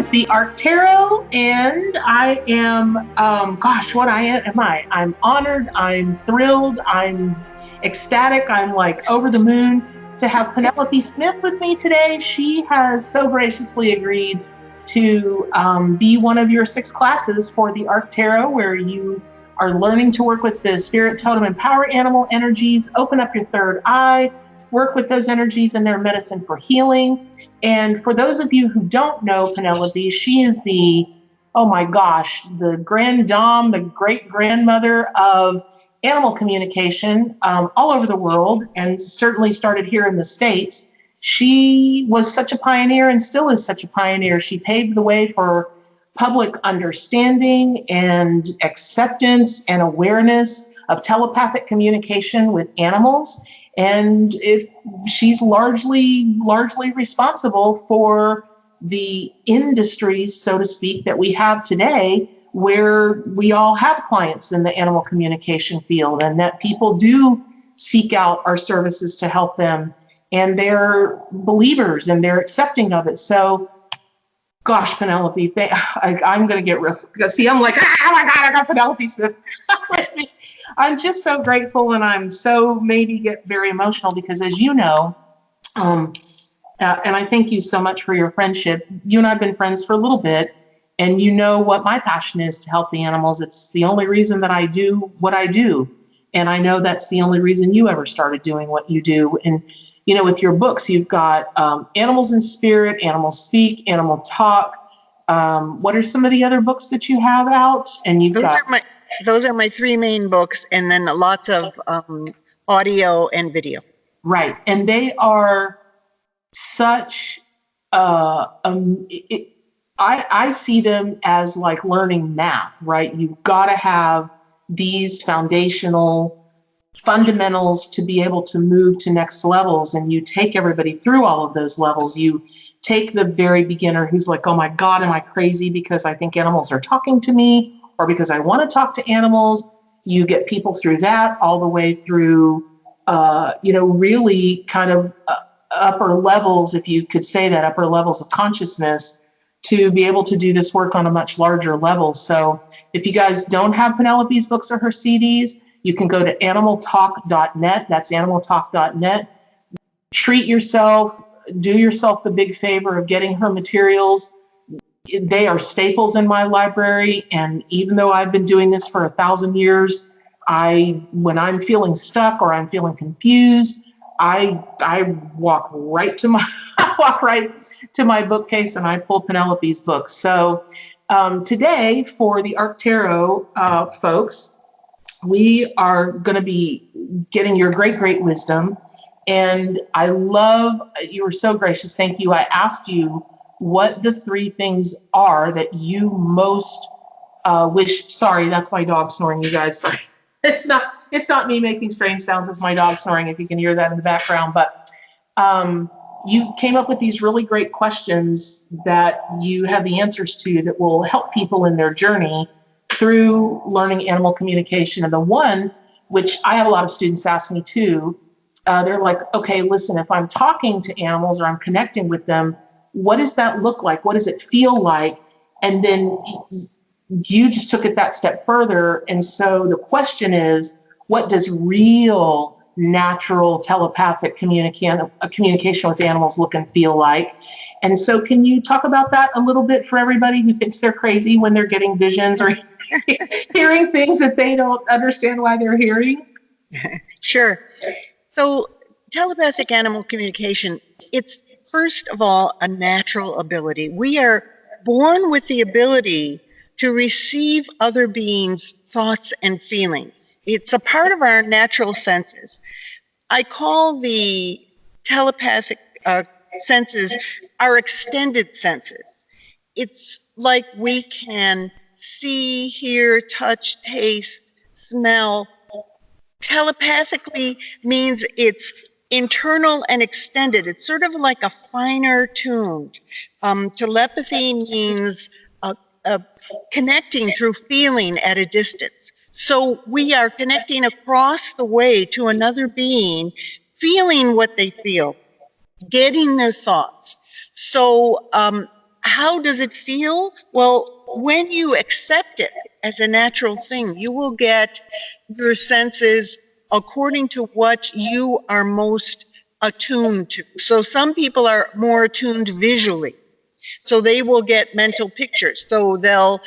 with the Arc Tarot, and I am, what am I? I'm honored, I'm thrilled, I'm ecstatic, I'm like over the moon to have Penelope Smith with me today. She has so graciously agreed to be one of your 6 classes for the Arc Tarot, where you are learning to work with the spirit, totem, and power animal energies, open up your third eye, work with those energies and their medicine for healing. And for those of you who don't know Penelope, she is the grand dame, the great grandmother of animal communication all over the world, and certainly started here in the States. She was such a pioneer and still is such a pioneer. She paved the way for public understanding and acceptance and awareness of telepathic communication with animals. And she's largely responsible for the industries, so to speak, that we have today, where we all have clients in the animal communication field, and that people do seek out our services to help them, and they're believers and they're accepting of it. So, gosh, Penelope, I'm going to get real. See, I'm like, oh my God, I got Penelope Smith. I'm just so grateful, and I'm so get very emotional because, as you know, and I thank you so much for your friendship. You and I have been friends for a little bit, and you know what my passion is, to help the animals. It's the only reason that I do what I do. And I know that's the only reason you ever started doing what you do. And, you know, with your books, you've got Animals in Spirit, Animals Speak, Animal Talk. What are some of the other books that you have out? And Those are my 3 main books, and then lots of audio and video. Right. And they are such, I see them as like learning math, right? You've got to have these fundamentals to be able to move to next levels. And you take everybody through all of those levels. You take the very beginner who's like, oh my God, am I crazy because I think animals are talking to me, or because I want to talk to animals. You get people through that all the way through, really kind of upper levels, if you could say that, upper levels of consciousness, to be able to do this work on a much larger level. So if you guys don't have Penelope's books or her CDs, you can go to animaltalk.net. That's animaltalk.net. Treat yourself, do yourself the big favor of getting her materials. They are staples in my library. And even though I've been doing this for 1,000 years, when I'm feeling stuck or I'm feeling confused, I walk right to my bookcase and I pull Penelope's books. So today, for the Arc Tarot folks, we are going to be getting your great wisdom. And I love, you were so gracious. Thank you. I asked you what the 3 things are that you most wish. Sorry, that's my dog snoring, you guys. Sorry. It's not me making strange sounds. It's my dog snoring, if you can hear that in the background. But you came up with these really great questions that you have the answers to that will help people in their journey through learning animal communication. And the one, which I have a lot of students ask me too, they're like, okay, listen, if I'm talking to animals or I'm connecting with them, what does that look like? What does it feel like? And then you just took it that step further. And so the question is, what does real, natural, telepathic communication with animals look and feel like? And so can you talk about that a little bit for everybody who thinks they're crazy when they're getting visions or hearing things that they don't understand why they're hearing? Sure. So telepathic animal communication, it's first of all a natural ability. We are born with the ability to receive other beings' thoughts and feelings. It's a part of our natural senses. I call the telepathic senses our extended senses. It's like we can see, hear, touch, taste, smell. Telepathically means it's internal and extended. It's sort of like a finer tuned. Telepathy means connecting through feeling at a distance. So we are connecting across the way to another being, feeling what they feel, getting their thoughts. So How does it feel? Well, when you accept it as a natural thing, you will get your senses according to what you are most attuned to. So some people are more attuned visually. So they will get mental pictures. So they'll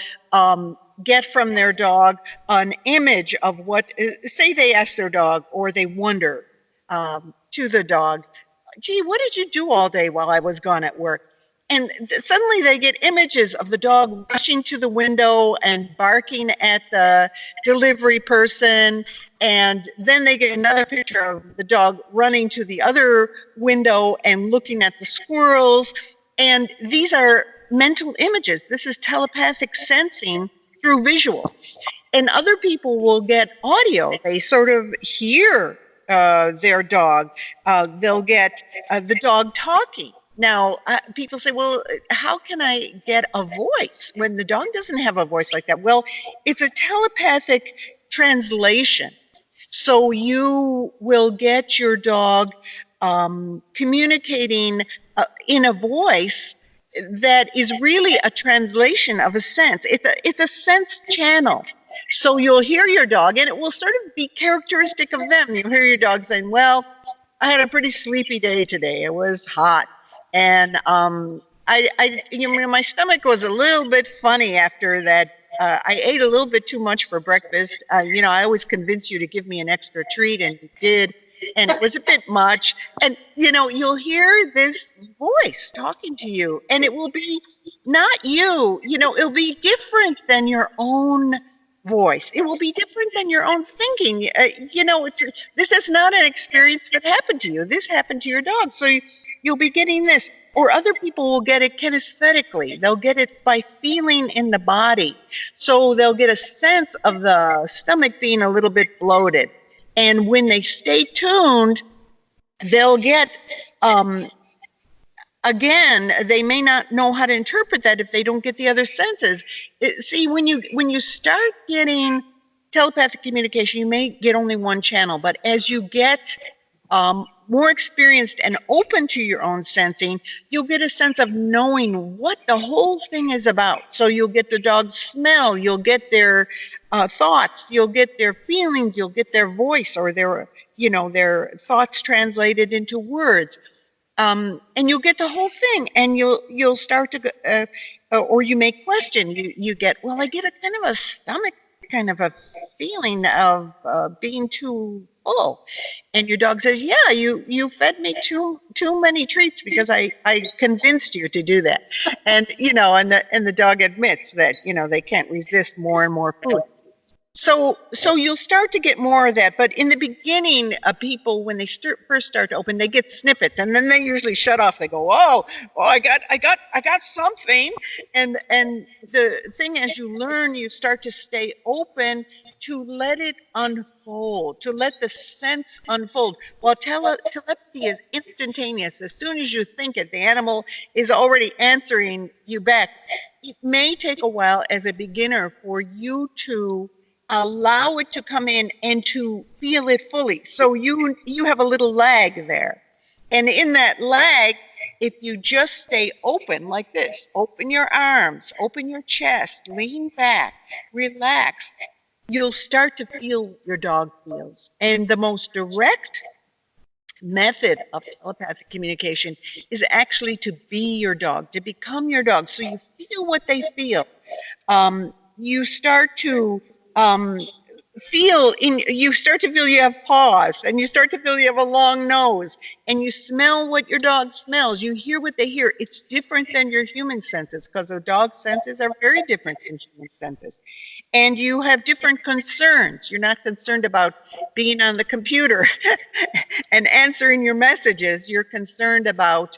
get from their dog an image of what, say they ask their dog or they wonder to the dog, gee, what did you do all day while I was gone at work? And suddenly they get images of the dog rushing to the window and barking at the delivery person. And then they get another picture of the dog running to the other window and looking at the squirrels. And these are mental images. This is telepathic sensing through visual. And other people will get audio. They sort of hear their dog. They'll get the dog talking. Now, people say, well, how can I get a voice when the dog doesn't have a voice like that? Well, it's a telepathic translation. So you will get your dog communicating in a voice that is really a translation of a sense. It's a sense channel. So you'll hear your dog, and it will sort of be characteristic of them. You'll hear your dog saying, well, I had a pretty sleepy day today. It was hot. And my stomach was a little bit funny after that. I ate a little bit too much for breakfast. I always convince you to give me an extra treat, and you did. And it was a bit much. And, you'll hear this voice talking to you, and it will be not you. It'll be different than your own voice. It will be different than your own thinking. This is not an experience that happened to you. This happened to your dog. So you'll be getting this. Or other people will get it kinesthetically. They'll get it by feeling in the body. So they'll get a sense of the stomach being a little bit bloated. And when they stay tuned, they'll get, again, they may not know how to interpret that if they don't get the other senses. See, when you start getting telepathic communication, you may get only one channel, but as you get more experienced and open to your own sensing, you'll get a sense of knowing what the whole thing is about. So you'll get the dog's smell, you'll get their thoughts, you'll get their feelings, you'll get their voice or their thoughts translated into words. And you'll get the whole thing, and you'll start to, or you may question. You get, well, I get a kind of a stomach kind of a feeling of being too full, and your dog says, yeah, you fed me too many treats because I convinced you to do that, and and the dog admits that they can't resist more and more food. So you'll start to get more of that, but in the beginning, people, when they first start to open, they get snippets, and then they usually shut off. They go, oh, I got something, and the thing, as you learn, you start to stay open to let it unfold, to let the sense unfold. While telepathy is instantaneous, as soon as you think it, the animal is already answering you back. It may take a while as a beginner for you to allow it to come in and to feel it fully. So you have a little lag there. And in that lag, if you just stay open like this, open your arms, open your chest, lean back, relax, you'll start to feel what your dog feels. And the most direct method of telepathic communication is actually to be your dog, to become your dog. So you feel what they feel. You start to you start to feel you have paws, and you start to feel you have a long nose, and you smell what your dog smells. You hear what they hear. It's different than your human senses, because the dog senses are very different than human senses. And you have different concerns. You're not concerned about being on the computer and answering your messages. You're concerned about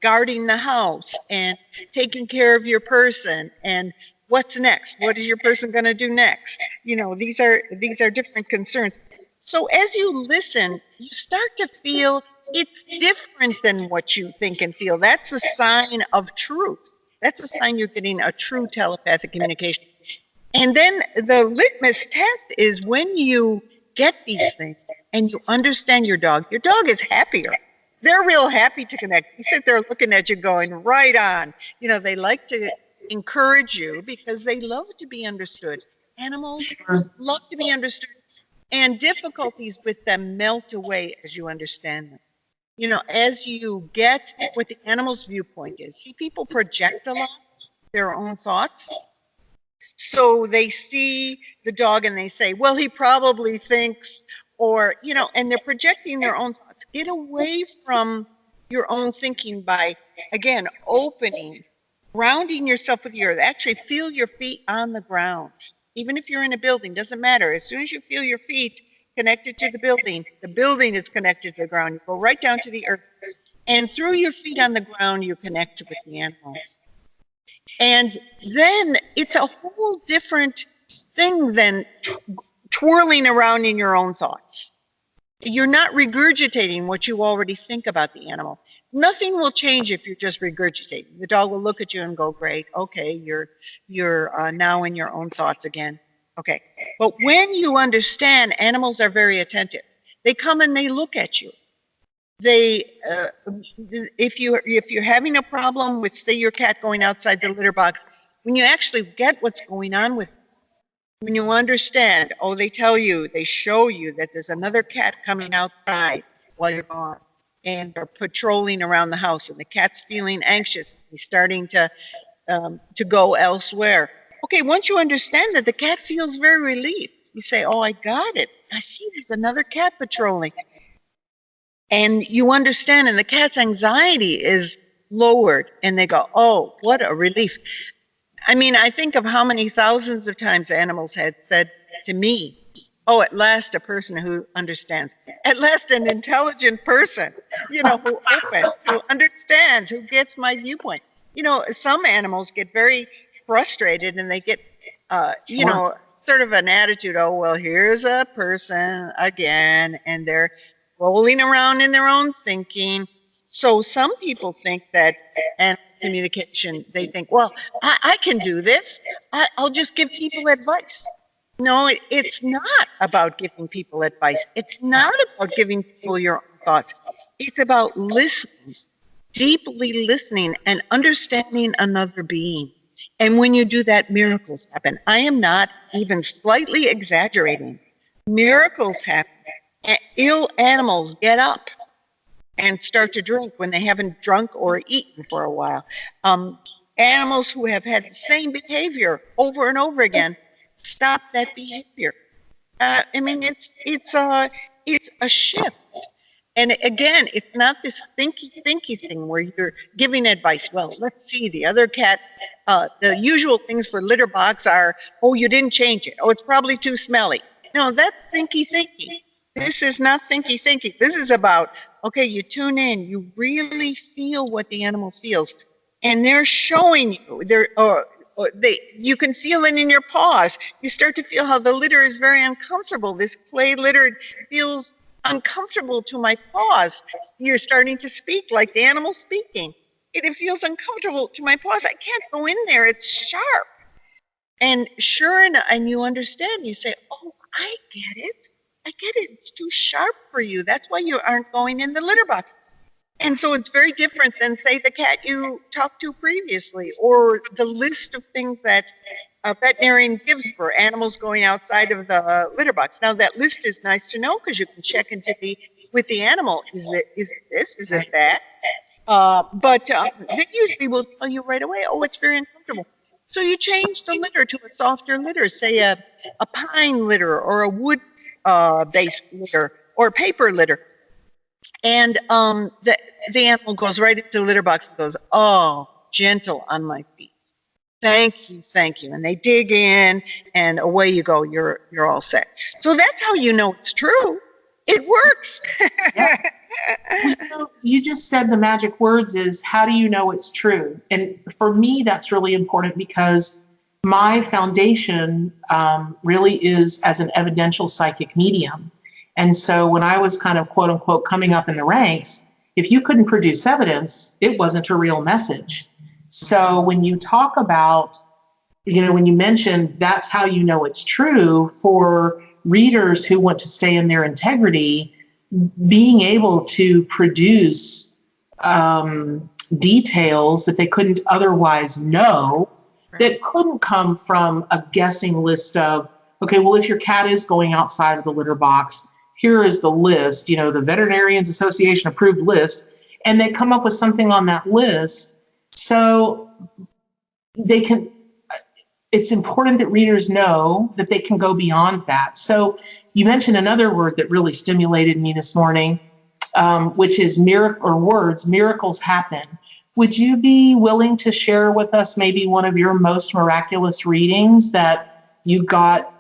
guarding the house and taking care of your person, and what's next? What is your person going to do next? These are different concerns. So as you listen, you start to feel it's different than what you think and feel. That's a sign of truth. That's a sign you're getting a true telepathic communication. And then the litmus test is when you get these things and you understand your dog is happier. They're real happy to connect. You sit there looking at you going, right on. They like to encourage you because they love to be understood. Animals Sure. love to be understood, and difficulties with them melt away as you understand them. As you get what the animal's viewpoint is. See, people project a lot their own thoughts. So they see the dog and they say, well, he probably thinks, or, and they're projecting their own thoughts. Get away from your own thinking by, again, opening, grounding yourself with the earth. Actually, feel your feet on the ground. Even if you're in a building, doesn't matter. As soon as you feel your feet connected to the building is connected to the ground. You go right down to the earth. And through your feet on the ground, you connect with the animals. And then it's a whole different thing than twirling around in your own thoughts. You're not regurgitating what you already think about the animal. Nothing will change if you're just regurgitating. The dog will look at you and go, great, okay, you're now in your own thoughts again. Okay, but when you understand, animals are very attentive. They come and they look at you. They, if you're having a problem with, say, your cat going outside the litter box, when you actually get what's going on with, when you understand, they tell you, they show you that there's another cat coming outside while you're gone, and they're patrolling around the house, and the cat's feeling anxious, he's starting to go elsewhere. Okay, once you understand that, the cat feels very relieved. You say, I got it. I see there's another cat patrolling. And you understand, and the cat's anxiety is lowered, and they go, oh, what a relief. I mean, I think of how many thousands of times animals had said to me, at last a person who understands. At last an intelligent person, who opens, who understands, who gets my viewpoint. Some animals get very frustrated and they get, sort of an attitude, here's a person again, and they're rolling around in their own thinking. So some people think that animal communication, they think, I can do this. I'll just give people advice. No, it's not about giving people advice. It's not about giving people your own thoughts. It's about listening, deeply listening and understanding another being. And when you do that, miracles happen. I am not even slightly exaggerating. Miracles happen. Ill animals get up and start to drink when they haven't drunk or eaten for a while. Animals who have had the same behavior over and over again stop that behavior. It's a shift. And again, it's not this thinky thing where you're giving advice. Well, let's see, the other cat, the usual things for litter box are, you didn't change it. It's probably too smelly. No, that's thinky. This is not thinky. This is about, you tune in, you really feel what the animal feels. And they're showing you, you can feel it in your paws. You start to feel how the litter is very uncomfortable. This clay litter feels uncomfortable to my paws. You're starting to speak like the animal speaking. It feels uncomfortable to my paws. I can't go in there. It's sharp. And sure enough, and you understand, you say, I get it. It's too sharp for you. That's why you aren't going in the litter box. And so it's very different than, say, the cat you talked to previously, or the list of things that a veterinarian gives for animals going outside of the litter box. Now, that list is nice to know because you can check with the animal. Is it this? Is it that? But they usually will tell you right away, it's very uncomfortable. So you change the litter to a softer litter, say a pine litter or a wood based litter or a paper litter. And the animal goes right into the litter box and goes, gentle on my feet. Thank you. And they dig in and away you go. You're all set. So that's how you know it's true. It works. You just said the magic words is, how do you know it's true? And for me, that's really important because my foundation really is as an evidential psychic medium. And so when I was kind of, quote unquote, coming up in the ranks, if you couldn't produce evidence, it wasn't a real message. So when you talk about, when you mention that's how you know it's true, for readers who want to stay in their integrity, being able to produce details that they couldn't otherwise know, that couldn't come from a guessing list of, okay, well, if your cat is going outside of the litter box, here is the list, the Veterinarians Association approved list, and they come up with something on that list. So they can, it's important that readers know that they can go beyond that. So you mentioned another word that really stimulated me this morning, which is miracles happen. Would you be willing to share with us maybe one of your most miraculous readings that you got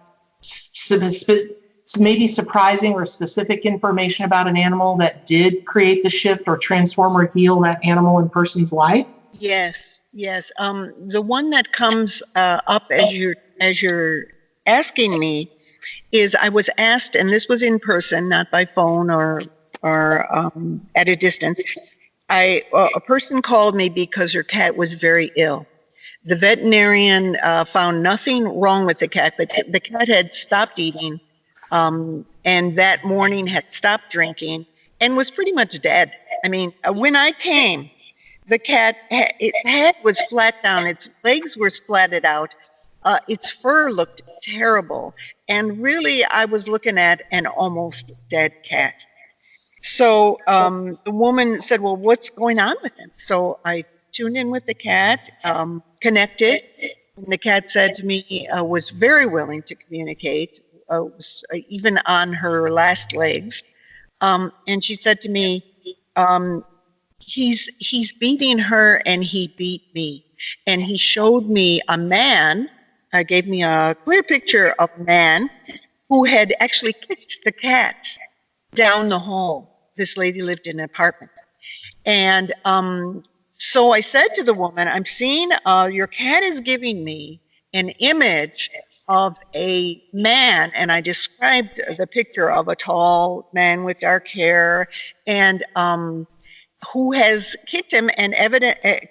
maybe surprising or specific information about an animal that did create the shift or transform or heal that animal and person's life? Yes. The one that comes up as you're asking me is, I was asked, and this was in person, not by phone or at a distance. A person called me because her cat was very ill. The veterinarian found nothing wrong with the cat, but the cat had stopped eating, and that morning had stopped drinking and was pretty much dead. I mean, when I came, the cat, its head was flat down, its legs were splatted out, its fur looked terrible, and really I was looking at an almost dead cat. So the woman said, well, what's going on with him? So I tuned in with the cat, connected, and the cat said to me, was very willing to communicate, was even on her last legs. And she said to me, he's beating her and he beat me. And he showed me a man, gave me a clear picture of a man who had actually kicked the cat down the hall. This lady lived in an apartment. And so I said to the woman, I'm seeing your cat is giving me an image of a man, and I described the picture of a tall man with dark hair, and who has kicked him and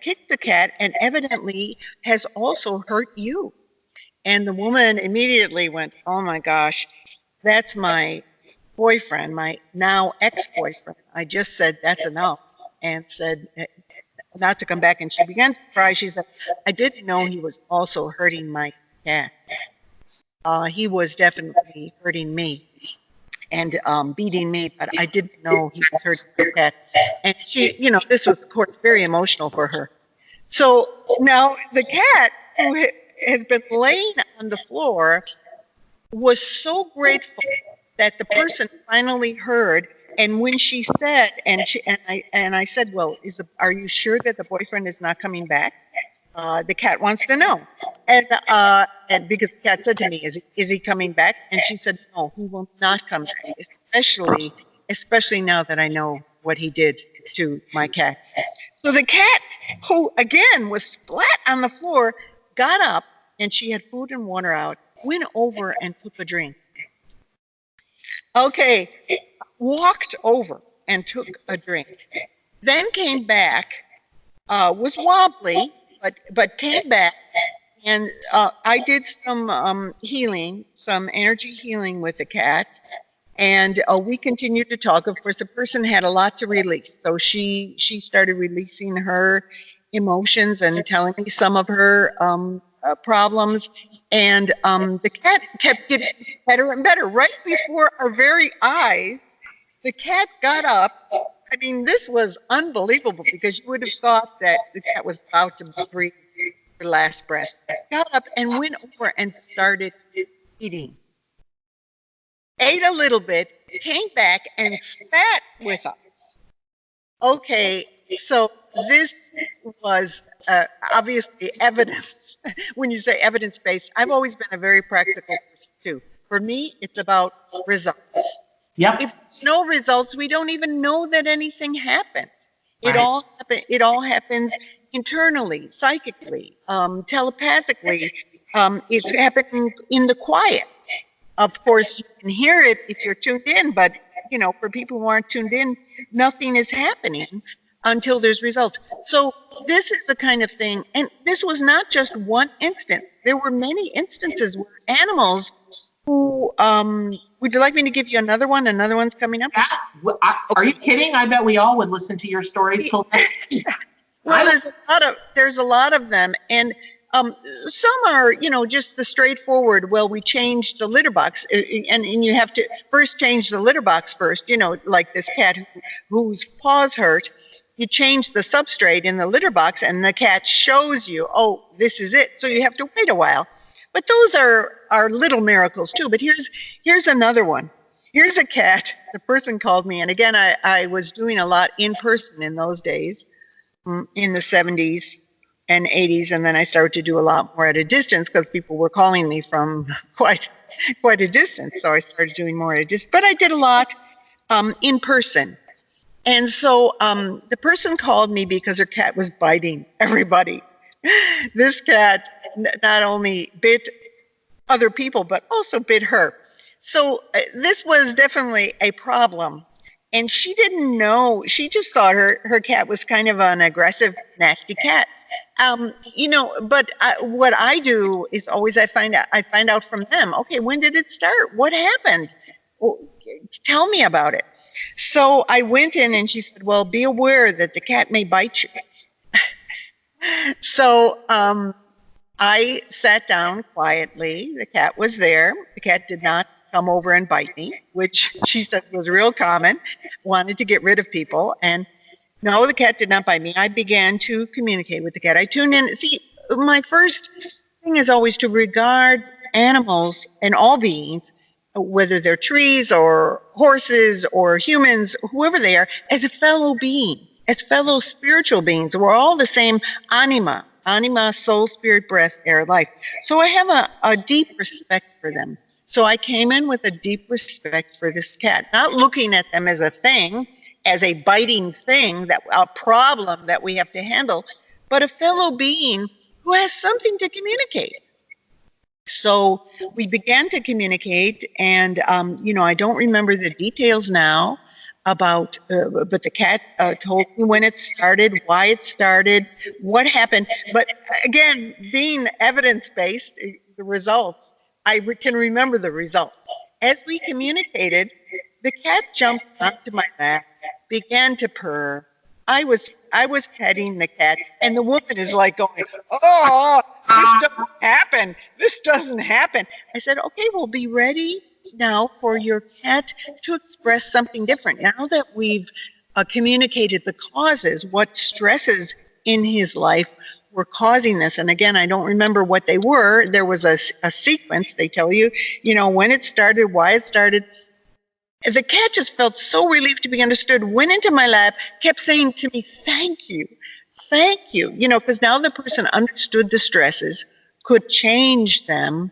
kicked the cat, and evidently has also hurt you. And the woman immediately went, oh my gosh, that's my boyfriend, my now ex-boyfriend. I just said, that's enough, and said not to come back. And she began to cry. She said, I didn't know he was also hurting my cat. He was definitely hurting me and beating me, but I didn't know he was hurting my cat. And she, this was, of course, very emotional for her. So now the cat, who has been laying on the floor, was so grateful that the person finally heard. And when she said, and I said, well, are you sure that the boyfriend is not coming back? The cat wants to know. And because the cat said to me, is he coming back? And she said, no, he will not come back, especially now that I know what he did to my cat. So the cat, who again was splat on the floor, got up, and she had food and water out, went over and took a drink. Okay, walked over and took a drink, then came back, was wobbly, but came back, and I did some healing, some energy healing with the cat, and we continued to talk. Of course, the person had a lot to release, so she started releasing her emotions and telling me some of her problems, and the cat kept getting better and better. Right before our very eyes, the cat got up. I mean, this was unbelievable, because you would have thought that the cat was about to breathe her last breath. Got up and went over and started eating. Ate a little bit, came back and sat with us. Okay, so this was obviously evidence. When you say evidence-based, I've always been a very practical person too. For me, it's about results. Yep. If no results, we don't even know that anything happened. Right. It all happens internally, psychically, telepathically. It's happening in the quiet. Of course, you can hear it if you're tuned in, but for people who aren't tuned in, nothing is happening until there's results. So this is the kind of thing, and this was not just one instance. There were many instances where animals who So, would you like me to give you another one? Another one's coming up? Are you kidding? I bet we all would listen to your stories till next week. Well, there's a lot of them, and some are, just the straightforward. Well, we changed the litter box, and you have to first change the litter box first. Like this cat whose paws hurt. You change the substrate in the litter box, and the cat shows you, oh, this is it. So you have to wait a while. But those are little miracles too. But here's another one. Here's a cat. The person called me, and again, I was doing a lot in person in those days, in the 70s and 80s, and then I started to do a lot more at a distance because people were calling me from quite a distance. So I started doing more at a distance. But I did a lot in person. And so the person called me because her cat was biting everybody. This cat not only bit other people, but also bit her. So this was definitely a problem. And she didn't know. She just thought her cat was kind of an aggressive, nasty cat. But what I do is always I find out from them, okay, when did it start? What happened? Well, tell me about it. So I went in and she said, well, be aware that the cat may bite you. So I sat down quietly. The cat was there. The cat did not come over and bite me, which she said was real common, wanted to get rid of people. And no, the cat did not bite me. I began to communicate with the cat. I tuned in. See, my first thing is always to regard animals and all beings, whether they're trees or horses or humans, whoever they are, as a fellow being, as fellow spiritual beings. We're all the same anima, soul, spirit, breath, air, life. So I have a deep respect for them. So I came in with a deep respect for this cat, not looking at them as a thing, as a biting thing, a problem that we have to handle, but a fellow being who has something to communicate. So we began to communicate, and I don't remember the details now about, but the cat told me when it started, why it started, what happened. But again, being evidence-based, the results, I can remember the results. As we communicated, the cat jumped onto my lap, began to purr. I was petting the cat, and the woman is like going, oh, this doesn't happen. This doesn't happen. I said, okay, we'll be ready now for your cat to express something different. Now that we've communicated the causes, what stresses in his life were causing this. And again, I don't remember what they were. There was a sequence. They tell you, when it started, why it started. The cat just felt so relieved to be understood, went into my lap, kept saying to me, thank you, because now the person understood the stresses, could change them.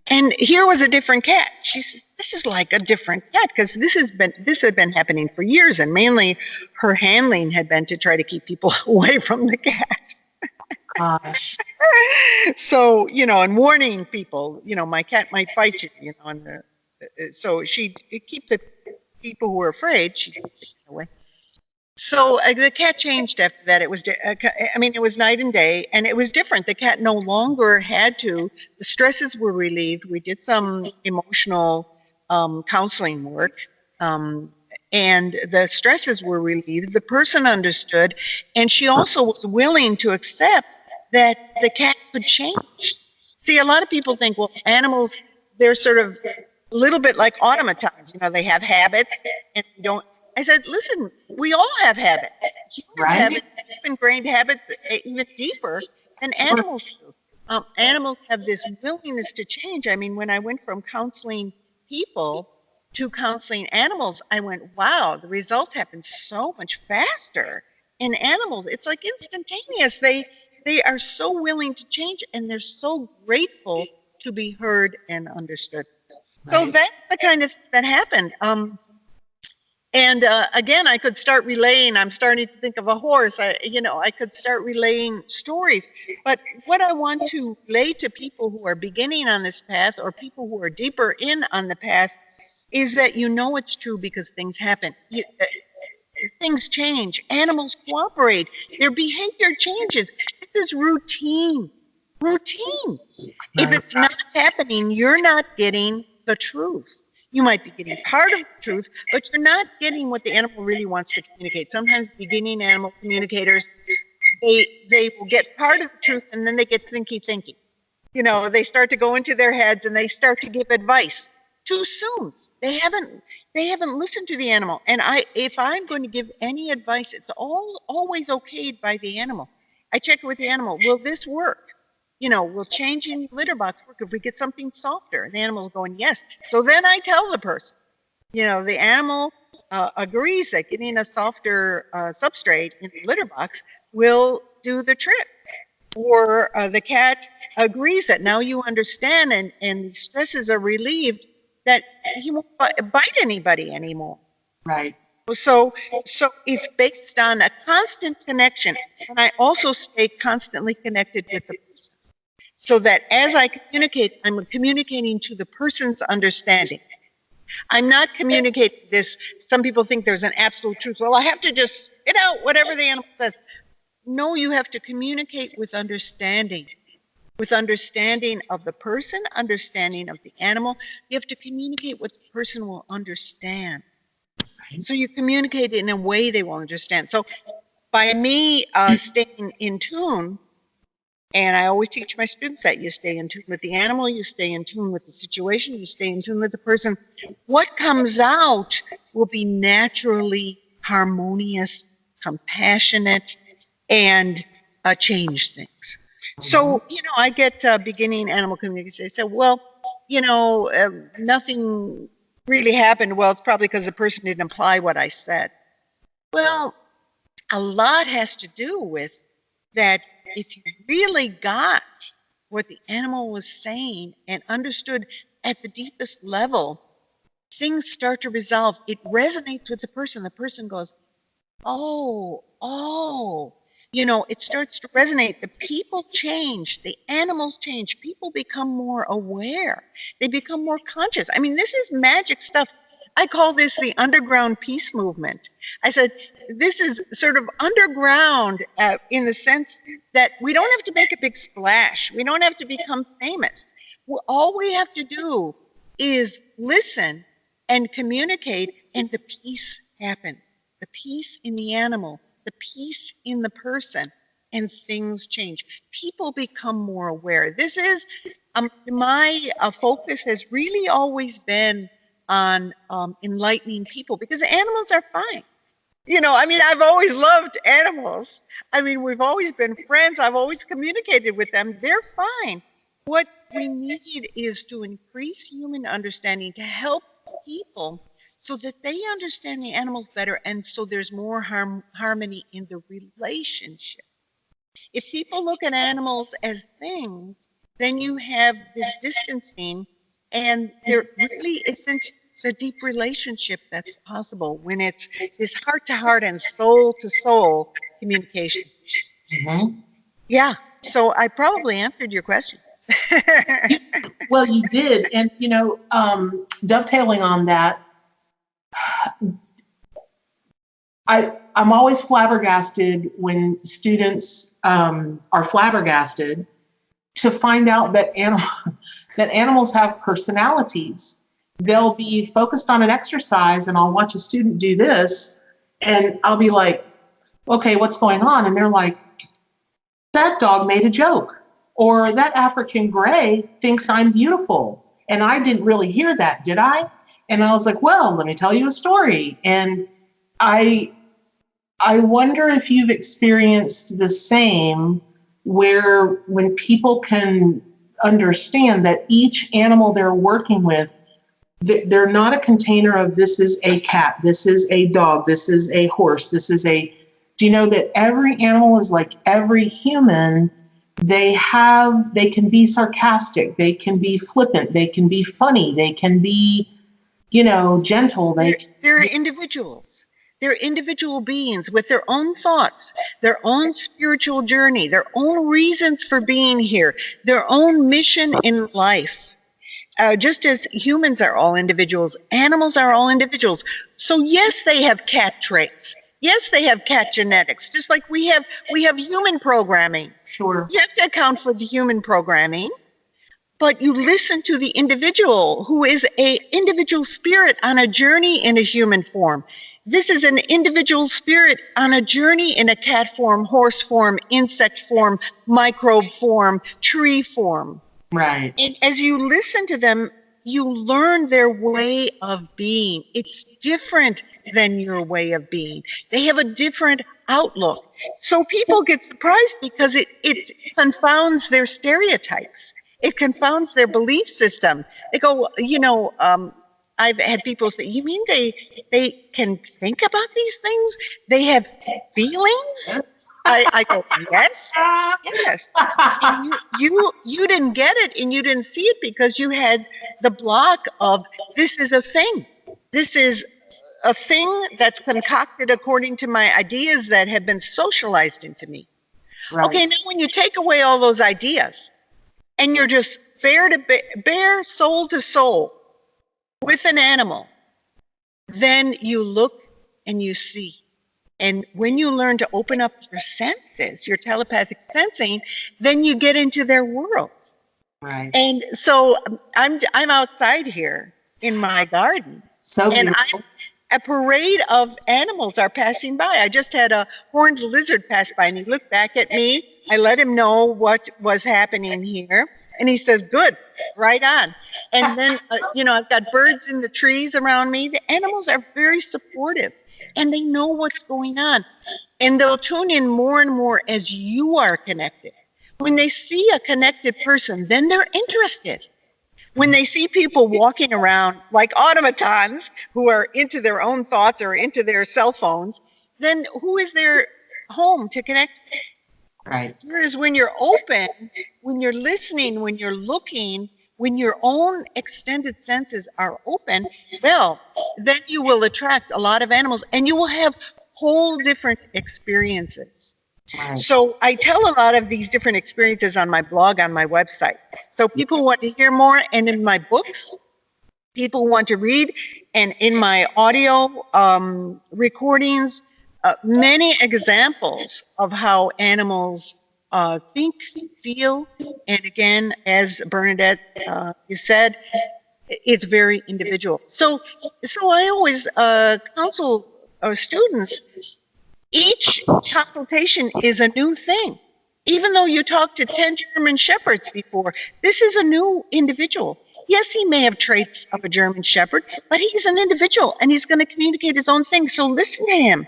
And here was a different cat. She says, this is like a different cat, because this had been happening for years, and mainly her handling had been to try to keep people away from the cat. Gosh. So, and warning people, my cat might bite you, so she'd keep the people who were afraid, she'd keep them away. So the cat changed after that. It was night and day, and it was different. The cat no longer had to. The stresses were relieved. We did some emotional counseling work, and the stresses were relieved. The person understood, and she also was willing to accept that the cat could change. See, a lot of people think, well, animals, they're sort of a little bit like automatons. They have habits, and don't. I said, listen, we all have habits. Humans have deep ingrained habits, even deeper than animals do. Animals have this willingness to change. I mean, when I went from counseling people to counseling animals, I went, wow, the results happen so much faster in animals. It's like instantaneous. They are so willing to change, and they're so grateful to be heard and understood. So that's the kind of that happened. And again, I could start relaying. I'm starting to think of a horse. I could start relaying stories. But what I want to relay to people who are beginning on this path, or people who are deeper in on the path, is that it's true because things happen. Things change. Animals cooperate. Their behavior changes. This is routine. If it's not happening, you're not getting the truth. You might be getting part of the truth, but you're not getting what the animal really wants to communicate. Sometimes beginning animal communicators, they will get part of the truth and then they get thinky. They start to go into their heads and they start to give advice too soon. They haven't listened to the animal. And if I'm going to give any advice, it's always okayed by the animal. I check with the animal. Will this work? Will changing litter box work if we get something softer? The animal's going, yes. So then I tell the person, the animal agrees that getting a softer substrate in the litter box will do the trick. Or the cat agrees that now you understand and the stresses are relieved, that he won't bite anybody anymore. Right. So it's based on a constant connection. And I also stay constantly connected with the person. So that as I communicate, I'm communicating to the person's understanding. I'm not communicating this. Some people think there's an absolute truth. Well, I have to just spit out whatever the animal says. No, you have to communicate with understanding of the person, understanding of the animal. You have to communicate what the person will understand. So you communicate in a way they will understand. So by me staying in tune, and I always teach my students that you stay in tune with the animal, you stay in tune with the situation, you stay in tune with the person. What comes out will be naturally harmonious, compassionate, and change things. So, I get beginning animal communicators. They say, well, nothing really happened. Well, it's probably because the person didn't apply what I said. Well, a lot has to do with that. If you really got what the animal was saying and understood at the deepest level, things start to resolve. It resonates with the person. The person goes, oh, it starts to resonate. The people change, the animals change, people become more aware, they become more conscious. I mean, this is magic stuff. I call this the underground peace movement. I said, this is sort of underground in the sense that we don't have to make a big splash. We don't have to become famous. All we have to do is listen and communicate, and the peace happens. The peace in the animal, the peace in the person, and things change. People become more aware. This is, my focus has really always been on enlightening people, because animals are fine. I've always loved animals. We've always been friends. I've always communicated with them. They're fine. What we need is to increase human understanding, to help people so that they understand the animals better, and so there's more harmony in the relationship. If people look at animals as things, then you have this distancing, and there really isn't the deep relationship that's possible when it's this heart-to-heart and soul-to-soul communication. Mm-hmm. Yeah, so I probably answered your question. Well, you did. And, dovetailing on that, I'm always flabbergasted when students are flabbergasted to find out that animals have personalities. They'll be focused on an exercise, and I'll watch a student do this, and I'll be like, okay, what's going on? And they're like, that dog made a joke, or that African gray thinks I'm beautiful. And I didn't really hear that, did I? And I was like, well, let me tell you a story. And I wonder if you've experienced the same, where when people can understand that each animal they're working with, they're not a container of this is a cat, this is a dog, this is a horse, this is a, do you know that every animal is like every human? They can be sarcastic, they can be flippant, they can be funny, they can be, gentle. They're individuals. They're individual beings with their own thoughts, their own spiritual journey, their own reasons for being here, their own mission in life. Just as humans are all individuals, animals are all individuals. So yes, they have cat traits. Yes, they have cat genetics, just like we have human programming. Sure. You have to account for the human programming. but you listen to the individual who is a individual spirit on a journey in a human form. This is an individual spirit on a journey in a cat form, horse form, insect form, microbe form, tree form. Right. And as you listen to them, you learn their way of being. It's different than your way of being. They have a different outlook. So people get surprised because it confounds their stereotypes. It confounds their belief system. They go, I've had people say, you mean they can think about these things? They have feelings? I go, yes, yes. And you didn't get it and you didn't see it because you had the block of this is a thing. This is a thing that's concocted according to my ideas that have been socialized into me. Right. Okay, now when you take away all those ideas and you're just bare soul to soul with an animal, then you look and you see. And when you learn to open up your senses, your telepathic sensing, then you get into their world. Right. And so I'm outside here in my garden. So and beautiful. A parade of animals are passing by. I just had a horned lizard pass by and he looked back at me. I let him know what was happening here. And he says, good, right on. And then, I've got birds in the trees around me. The animals are very supportive and they know what's going on. And they'll tune in more and more as you are connected. When they see a connected person, then they're interested. When they see people walking around like automatons who are into their own thoughts or into their cell phones, then who is their home to connect? Right. Whereas when you're open, when you're listening, when you're looking, when your own extended senses are open, well, then you will attract a lot of animals and you will have whole different experiences. Right. So I tell a lot of these different experiences on my blog, on my website. So people want to hear more, and in my books, people want to read, and in my audio recordings, many examples of how animals think, feel, and again, as Bernadette said, it's very individual. So I always counsel students. Each consultation is a new thing. Even though you talked to 10 German Shepherds before, this is a new individual. Yes, he may have traits of a German Shepherd, but he's an individual and he's going to communicate his own thing. So listen to him.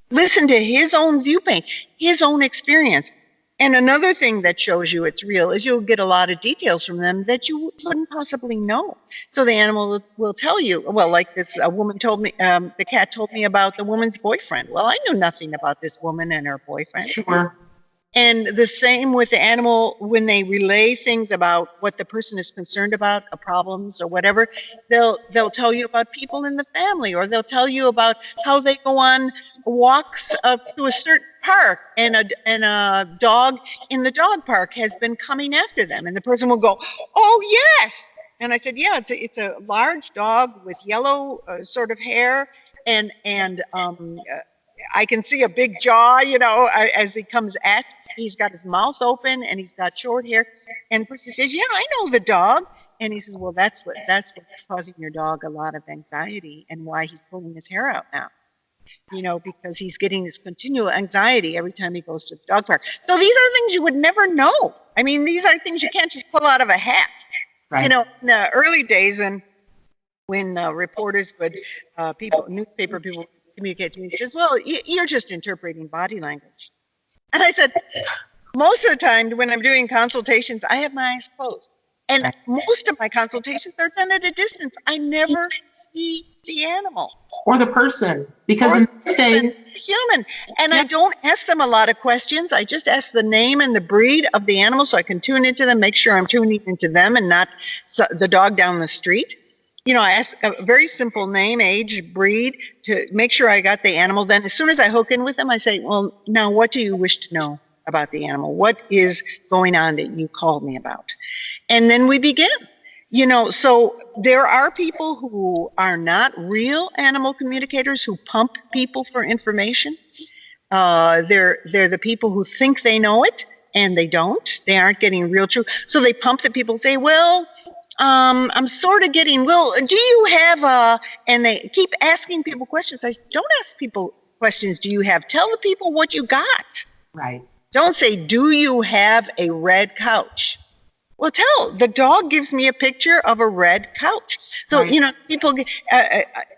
Listen to his own viewpoint, his own experience. And another thing that shows you it's real is you'll get a lot of details from them that you couldn't possibly know. So the animal will tell you, well, like a woman told me, the cat told me about the woman's boyfriend. Well, I knew nothing about this woman and her boyfriend. Sure. And the same with the animal, when they relay things about what the person is concerned about, problems or whatever, they'll tell you about people in the family, or they'll tell you about how they go on walks to a certain park, and a dog in the dog park has been coming after them, and the person will go, "Oh yes," and I said, "Yeah, it's a large dog with yellow sort of hair, and I can see a big jaw, as he comes at." He's got his mouth open and he's got short hair. And the person says, "Yeah, I know the dog." And he says, "Well, that's what's causing your dog a lot of anxiety and why he's pulling his hair out now. Because he's getting this continual anxiety every time he goes to the dog park." So these are things you would never know. I mean, these are things you can't just pull out of a hat. Right. In the early days when reporters would, newspaper people communicate to me, says, "Well, you're just interpreting body language." And I said, most of the time when I'm doing consultations, I have my eyes closed. And most of my consultations are done at a distance. I never see the animal. Or the person, because in the state, human. And I don't ask them a lot of questions. I just ask the name and the breed of the animal so I can tune into them, make sure I'm tuning into them and not the dog down the street. I ask a very simple name, age, breed, to make sure I got the animal. Then as soon as I hook in with them, I say, "Well, now what do you wish to know about the animal? What is going on that you called me about?" And then we begin. So there are people who are not real animal communicators who pump people for information. They're the people who think they know it and they don't. They aren't getting real truth. So they pump the people, say, well, I'm sort of getting, well, do you have a, and they keep asking people questions. I don't ask people questions. Do you have? Tell the people what you got. Right. Don't say, do you have a red couch? Well, the dog gives me a picture of a red couch. So, Right. People,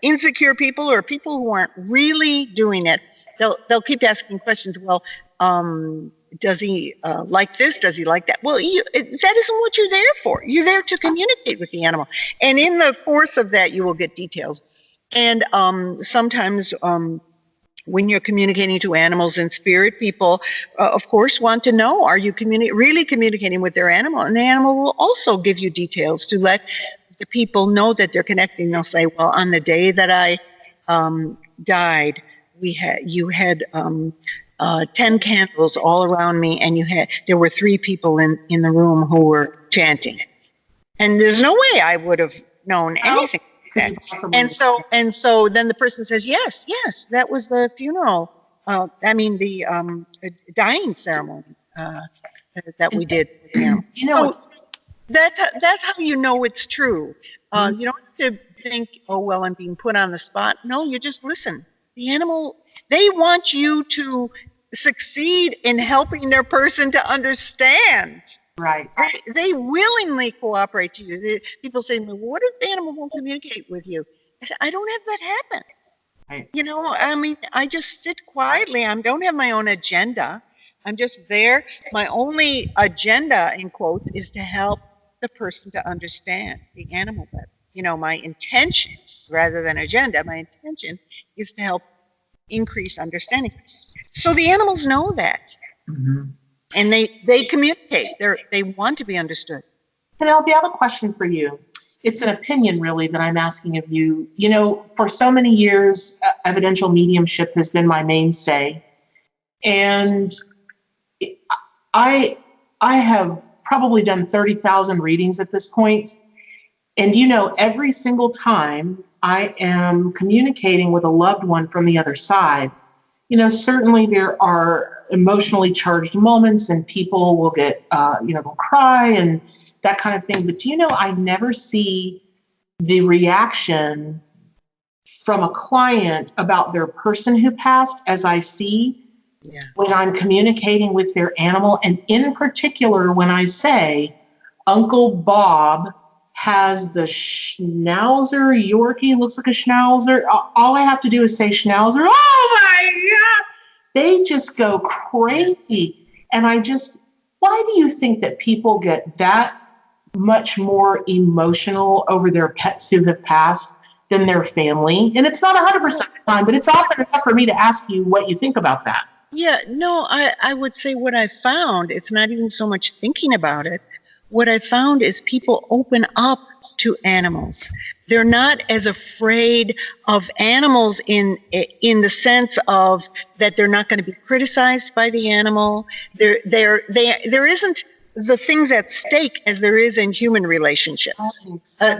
insecure people or people who aren't really doing it, they'll keep asking questions. Well, does he like this? Does he like that? Well, that isn't what you're there for. You're there to communicate with the animal. And in the course of that, you will get details. And sometimes when you're communicating to animals in spirit, people, of course, want to know, are you really communicating with their animal? And the animal will also give you details to let the people know that they're connecting. They'll say, well, on the day that I died, you had 10 candles all around me, and there were 3 people in the room who were chanting. And there's no way I would have known anything. And so then the person says, yes, that was the funeral. The dying ceremony that we did. So that's how you know it's true. You don't have to think, oh, well, I'm being put on the spot. No, you just listen. The animal, they want you to succeed in helping their person to understand. Right. They willingly cooperate to you. People say, well, what if the animal won't communicate with you? I said, I don't have that happen. Right. I just sit quietly. I don't have my own agenda. I'm just there. My only agenda, in quotes, is to help the person to understand the animal better. My intention, rather than agenda, my intention is to help increase understanding. So the animals know that. Mm-hmm. And they communicate. They want to be understood. Penelope, I have a question for you. It's an opinion, really, that I'm asking of you. For so many years, evidential mediumship has been my mainstay. And I have probably done 30,000 readings at this point. And, every single time I am communicating with a loved one from the other side, certainly there are emotionally charged moments and people will get, they'll cry and that kind of thing. But I never see the reaction from a client about their person who passed as I see when I'm communicating with their animal. And in particular, when I say, Uncle Bob has the Schnauzer Yorkie, looks like a Schnauzer. All I have to do is say Schnauzer. Oh my God. They just go crazy. And why do you think that people get that much more emotional over their pets who have passed than their family? And it's not 100% of the time, but it's often enough for me to ask you what you think about that. Yeah, no, I would say what I found, it's not even so much thinking about it. What I found is people open up to animals. They're not as afraid of animals in the sense of that they're not going to be criticized by the animal. There isn't the things at stake as there is in human relationships.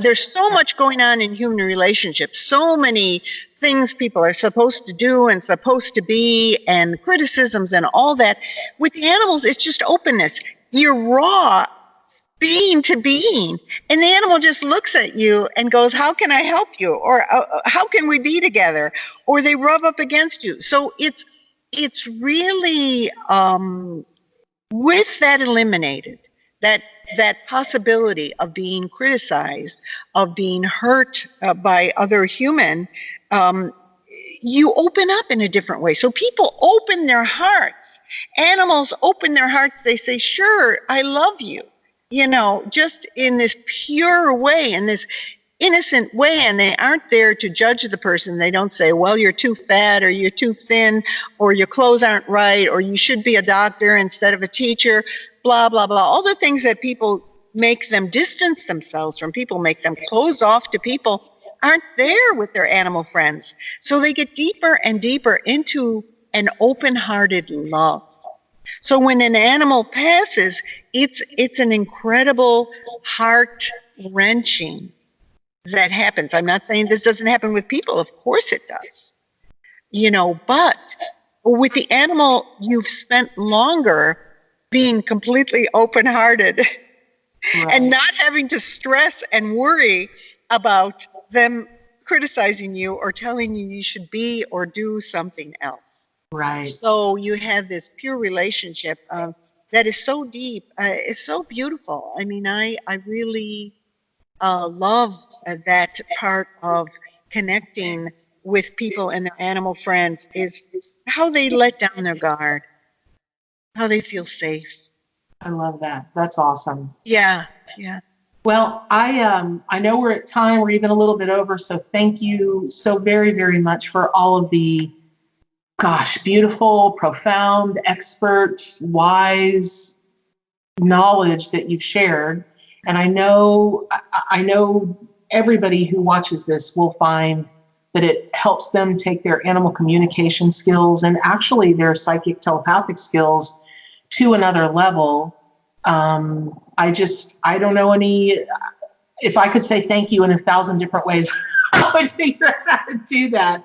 There's so much going on in human relationships, so many things people are supposed to do and supposed to be, and criticisms and all that. With the animals, it's just openness. You're raw being to being, and the animal just looks at you and goes, how can I help you? Or how can we be together? Or they rub up against you. So it's really, with that eliminated, that possibility of being criticized, of being hurt by other human, you open up in a different way. So people open their hearts. Animals open their hearts. They say, sure, I love you. Just in this pure way, in this innocent way, and they aren't there to judge the person. They don't say, well, you're too fat, or you're too thin, or your clothes aren't right, or you should be a doctor instead of a teacher, blah, blah, blah. All the things that people make them distance themselves from people, make them close off to people, aren't there with their animal friends. So they get deeper and deeper into an open-hearted love. So when an animal passes, it's an incredible heart-wrenching that happens. I'm not saying this doesn't happen with people. Of course it does. But with the animal, you've spent longer being completely open-hearted Right. and not having to stress and worry about them criticizing you or telling you you should be or do something else. Right. So you have this pure relationship that is so deep. It's so beautiful. I mean, I really love that part of connecting with people and their animal friends is how they let down their guard, how they feel safe. I love that. That's awesome. Yeah, yeah. Well, I know we're at time. We're even a little bit over. So thank you so very, very much for all of the, beautiful, profound, expert, wise knowledge that you've shared. And I know everybody who watches this will find that it helps them take their animal communication skills and actually their psychic telepathic skills to another level. I don't know if I could say thank you in 1,000 different ways, I would figure out how to do that.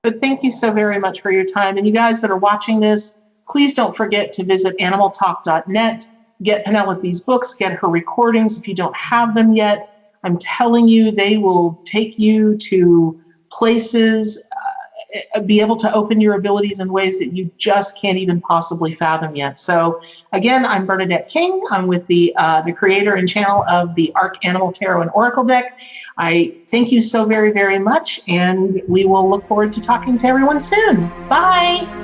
But thank you so very much for your time. And you guys that are watching this, please don't forget to visit animaltalk.net, get Penelope's books, get her recordings if you don't have them yet. I'm telling you, they will take you to places, be able to open your abilities in ways that you just can't even possibly fathom yet. So again, I'm Bernadette King. I'm with the creator and channel of the Arc Animal Tarot and Oracle deck. I thank you so very, very much, and we will look forward to talking to everyone soon. Bye.